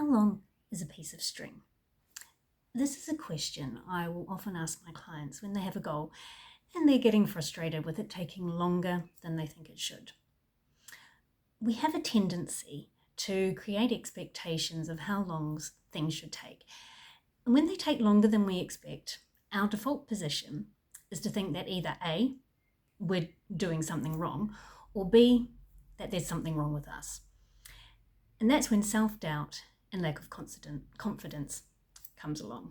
How long is a piece of string? This is a question I will often ask my clients when they have a goal and they're getting frustrated with it taking longer than they think it should. We have a tendency to create expectations of how long things should take. And when they take longer than we expect, our default position is to think that either A, we're doing something wrong, or B, that there's something wrong with us. And that's when self-doubt and lack of confidence comes along.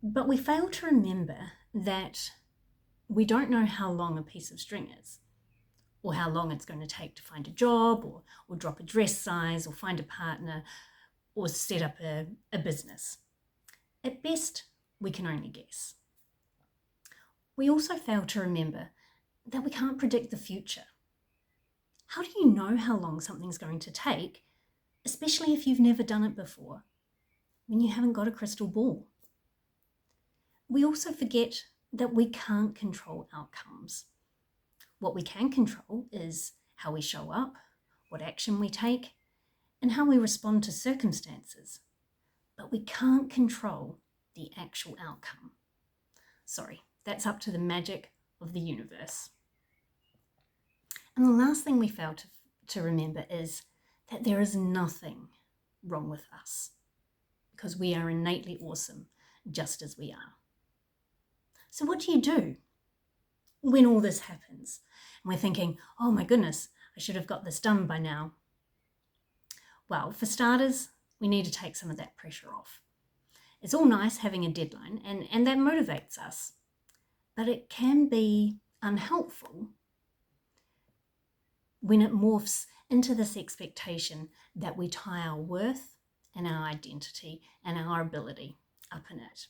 But we fail to remember that we don't know how long a piece of string is, or how long it's going to take to find a job, or drop a dress size, or find a partner, or set up a business. At best, we can only guess. We also fail to remember that we can't predict the future. How do you know how long something's going to take, especially if you've never done it before, when you haven't got a crystal ball? We also forget that we can't control outcomes. What we can control is how we show up, what action we take, and how we respond to circumstances. But we can't control the actual outcome. Sorry, that's up to the magic of the universe. And the last thing we fail to remember is that there is nothing wrong with us, because we are innately awesome just as we are. So what do you do when all this happens and we're thinking, oh my goodness, I should have got this done by now? Well, for starters, we need to take some of that pressure off. It's all nice having a deadline and that motivates us, but it can be unhelpful when it morphs into this expectation that we tie our worth and our identity and our ability up in it.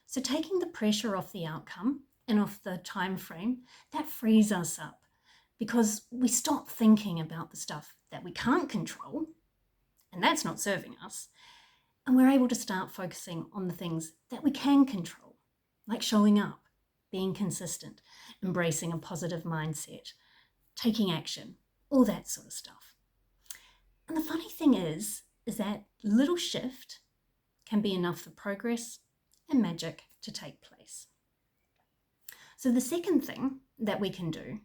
So taking the pressure off the outcome and off the time frame, that frees us up, because we stop thinking about the stuff that we can't control, and that's not serving us, and we're able to start focusing on the things that we can control, like showing up, being consistent, embracing a positive mindset, taking action, all that sort of stuff. And the funny thing is that little shift can be enough for progress and magic to take place. So the second thing that we can do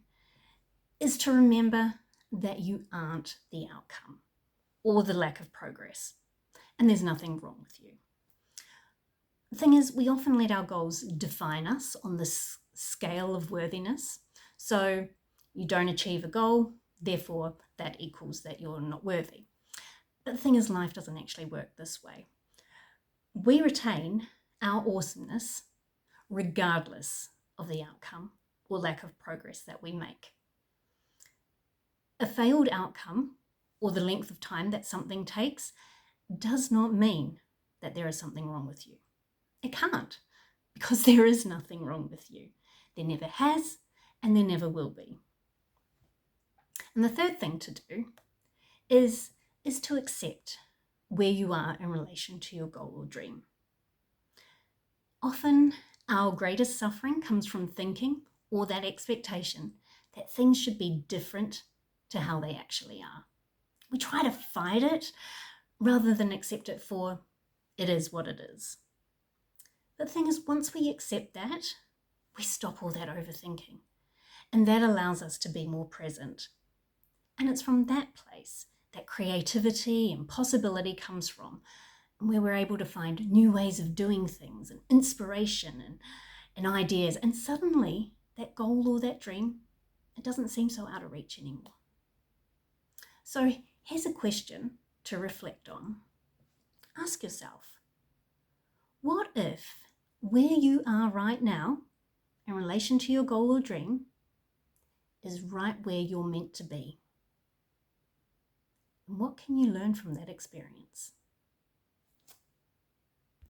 is to remember that you aren't the outcome or the lack of progress, and there's nothing wrong with you. The thing is, we often let our goals define us on this scale of worthiness. So you don't achieve a goal, therefore that equals that you're not worthy. But the thing is, life doesn't actually work this way. We retain our awesomeness regardless of the outcome or lack of progress that we make. A failed outcome, or the length of time that something takes, does not mean that there is something wrong with you. It can't, because there is nothing wrong with you. There never has, and there never will be. And the third thing to do is to accept where you are in relation to your goal or dream. Often, our greatest suffering comes from thinking, or that expectation, that things should be different to how they actually are. We try to fight it rather than accept it for it is what it is. But the thing is, once we accept that, we stop all that overthinking, and that allows us to be more present. And it's from that place that creativity and possibility comes from, where we're able to find new ways of doing things and inspiration and ideas. And suddenly that goal or that dream, it doesn't seem so out of reach anymore. So here's a question to reflect on. Ask yourself, what if where you are right now in relation to your goal or dream is right where you're meant to be? And what can you learn from that experience?